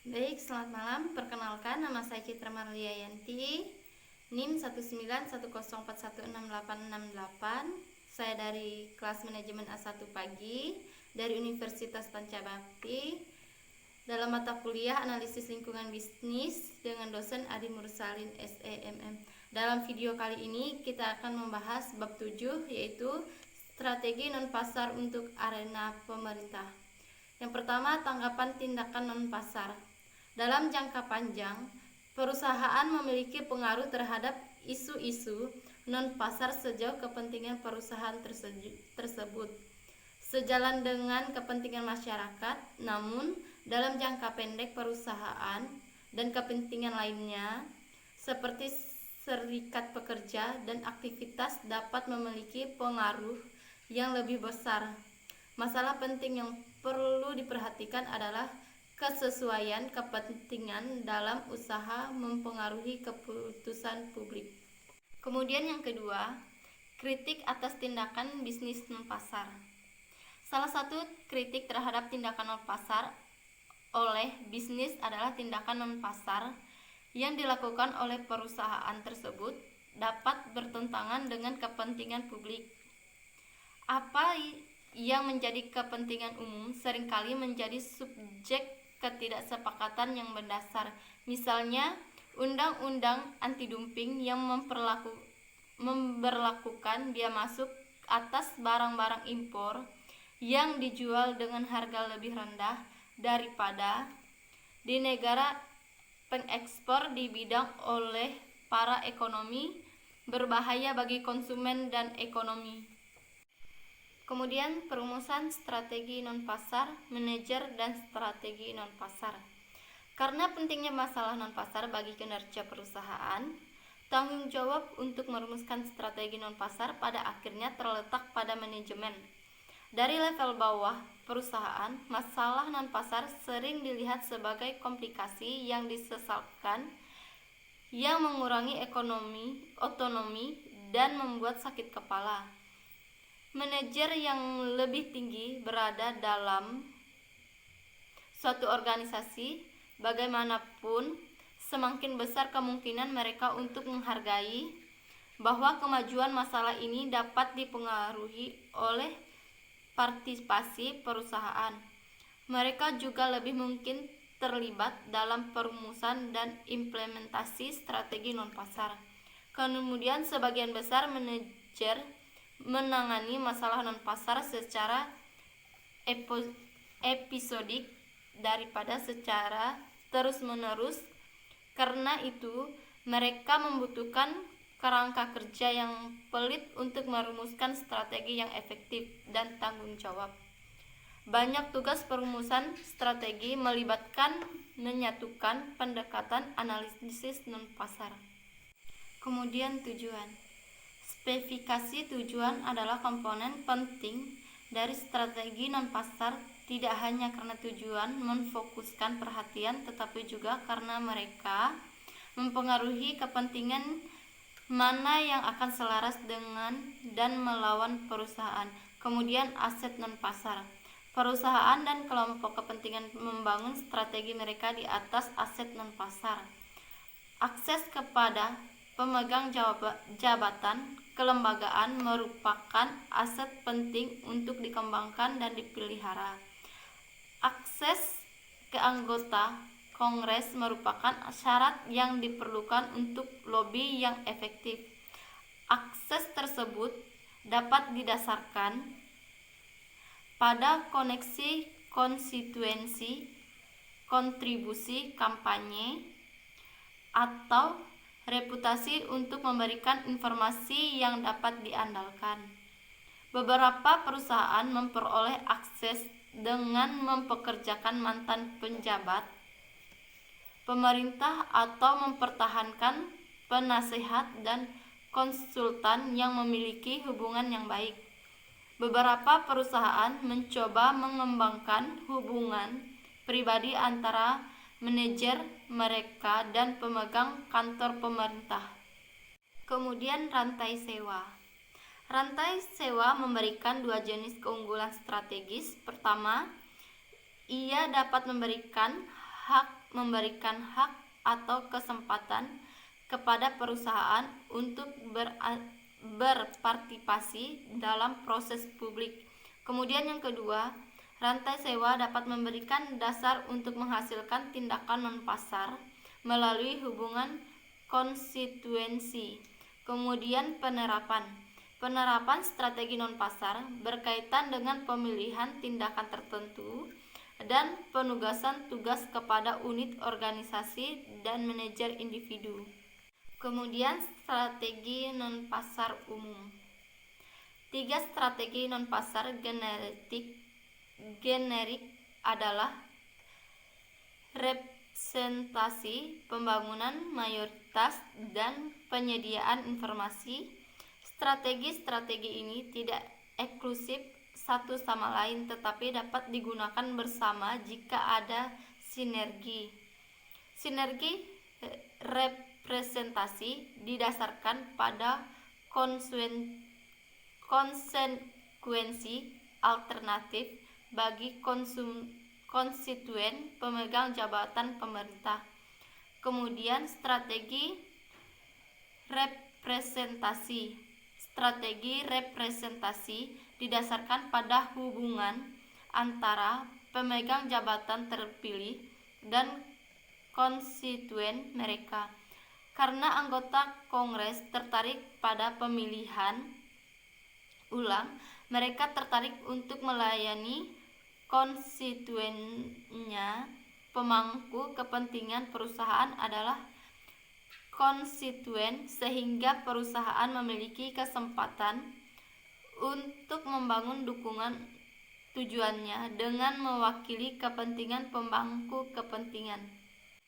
Baik, selamat malam. Perkenalkan, nama saya Citra Marliayanti, NIM 19104168868. Saya dari kelas manajemen A1 pagi dari Universitas Pancabakti dalam mata kuliah analisis lingkungan bisnis dengan dosen Adi Mursalin SEMM. Dalam video kali ini kita akan membahas bab 7, yaitu strategi non-pasar untuk arena pemerintah. Yang pertama, tanggapan tindakan non-pasar. Dalam jangka panjang, perusahaan memiliki pengaruh terhadap isu-isu non-pasar sejauh kepentingan perusahaan tersebut sejalan dengan kepentingan masyarakat. Namun, dalam jangka pendek perusahaan dan kepentingan lainnya seperti serikat pekerja dan aktivitas dapat memiliki pengaruh yang lebih besar. Masalah penting yang perlu diperhatikan adalah kesesuaian kepentingan dalam usaha mempengaruhi keputusan publik. Kemudian yang kedua, kritik atas tindakan bisnis non-pasar. Salah satu kritik terhadap tindakan non-pasar oleh bisnis adalah tindakan non-pasar yang dilakukan oleh perusahaan tersebut dapat bertentangan dengan kepentingan publik. Apa yang menjadi kepentingan umum seringkali menjadi subjek ketidaksepakatan yang mendasar. Misalnya, undang-undang anti-dumping yang memberlakukan biaya masuk atas barang-barang impor yang dijual dengan harga lebih rendah daripada di negara pengekspor di bidang oleh para ekonomi berbahaya bagi konsumen dan ekonomi. Kemudian perumusan strategi non-pasar, manajer dan strategi non-pasar. Karena pentingnya masalah non-pasar bagi kinerja perusahaan, tanggung jawab untuk merumuskan strategi non-pasar pada akhirnya terletak pada manajemen. Dari level bawah perusahaan, masalah non-pasar sering dilihat sebagai komplikasi yang disesalkan yang mengurangi otonomi dan membuat sakit kepala. Manajer yang lebih tinggi berada dalam suatu organisasi, bagaimanapun semakin besar kemungkinan mereka untuk menghargai bahwa kemajuan masalah ini dapat dipengaruhi oleh partisipasi perusahaan. Mereka juga lebih mungkin terlibat dalam perumusan dan implementasi strategi non-pasar. Kemudian sebagian besar manajer menangani masalah non-pasar secara episodik daripada secara terus-menerus. Karena itu, mereka membutuhkan kerangka kerja yang pelit untuk merumuskan strategi yang efektif dan tanggung jawab. Banyak tugas perumusan strategi melibatkan menyatukan pendekatan analisis non-pasar. Kemudian tujuan. Spesifikasi tujuan adalah komponen penting dari strategi non-pasar, tidak hanya karena tujuan memfokuskan perhatian, tetapi juga karena mereka mempengaruhi kepentingan mana yang akan selaras dengan dan melawan perusahaan. Kemudian aset non-pasar. Perusahaan dan kelompok kepentingan membangun strategi mereka di atas aset non-pasar. Akses kepada pemegang jabatan kelembagaan merupakan aset penting untuk dikembangkan dan dipelihara. Akses ke anggota Kongres merupakan syarat yang diperlukan untuk lobi yang efektif. Akses tersebut dapat didasarkan pada koneksi konstituensi, kontribusi kampanye, atau reputasi untuk memberikan informasi yang dapat diandalkan. Beberapa perusahaan memperoleh akses dengan mempekerjakan mantan penjabat pemerintah atau mempertahankan penasehat dan konsultan yang memiliki hubungan yang baik. Beberapa perusahaan mencoba mengembangkan hubungan pribadi antara manajer mereka dan pemegang kantor pemerintah. Kemudian rantai sewa. Rantai sewa memberikan dua jenis keunggulan strategis. Pertama, ia dapat memberikan memberikan hak atau kesempatan kepada perusahaan untuk berpartisipasi dalam proses publik. Kemudian yang kedua, rantai sewa dapat memberikan dasar untuk menghasilkan tindakan non-pasar melalui hubungan konstituensi. Kemudian penerapan strategi non-pasar berkaitan dengan pemilihan tindakan tertentu dan penugasan tugas kepada unit organisasi dan manajer individu. Kemudian strategi non-pasar umum. 3 strategi non-pasar generik adalah representasi, pembangunan mayoritas, dan penyediaan informasi. Strategi-strategi ini tidak eksklusif satu sama lain tetapi dapat digunakan bersama jika ada sinergi. Sinergi representasi didasarkan pada konsekuensi alternatif bagi konstituen pemegang jabatan pemerintah. Kemudian strategi representasi didasarkan pada hubungan antara pemegang jabatan terpilih dan konstituen mereka. Karena anggota Kongres tertarik pada pemilihan ulang, mereka tertarik untuk melayani konstituennya. Pemangku kepentingan perusahaan adalah konstituen, sehingga perusahaan memiliki kesempatan untuk membangun dukungan tujuannya dengan mewakili kepentingan pemangku kepentingan.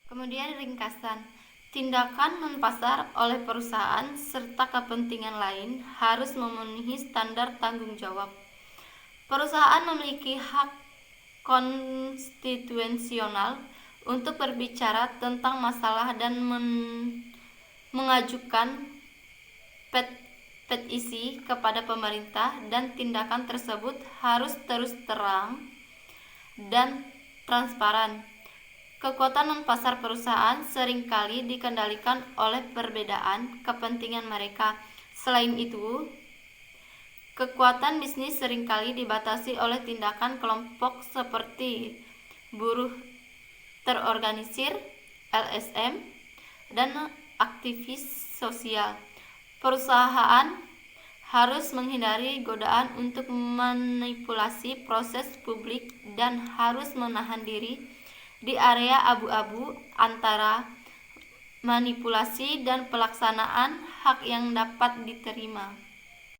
Kemudian ringkasan, tindakan non-pasar oleh perusahaan serta kepentingan lain harus memenuhi standar tanggung jawab. Perusahaan memiliki hak konstitusional untuk berbicara tentang masalah dan mengajukan petisi kepada pemerintah, dan tindakan tersebut harus terus terang dan transparan. Kekuatan non-pasar perusahaan seringkali dikendalikan oleh perbedaan kepentingan mereka. Selain itu, kekuatan bisnis seringkali dibatasi oleh tindakan kelompok seperti buruh terorganisir, LSM, dan aktivis sosial. Perusahaan harus menghindari godaan untuk manipulasi proses publik dan harus menahan diri di area abu-abu antara manipulasi dan pelaksanaan hak yang dapat diterima.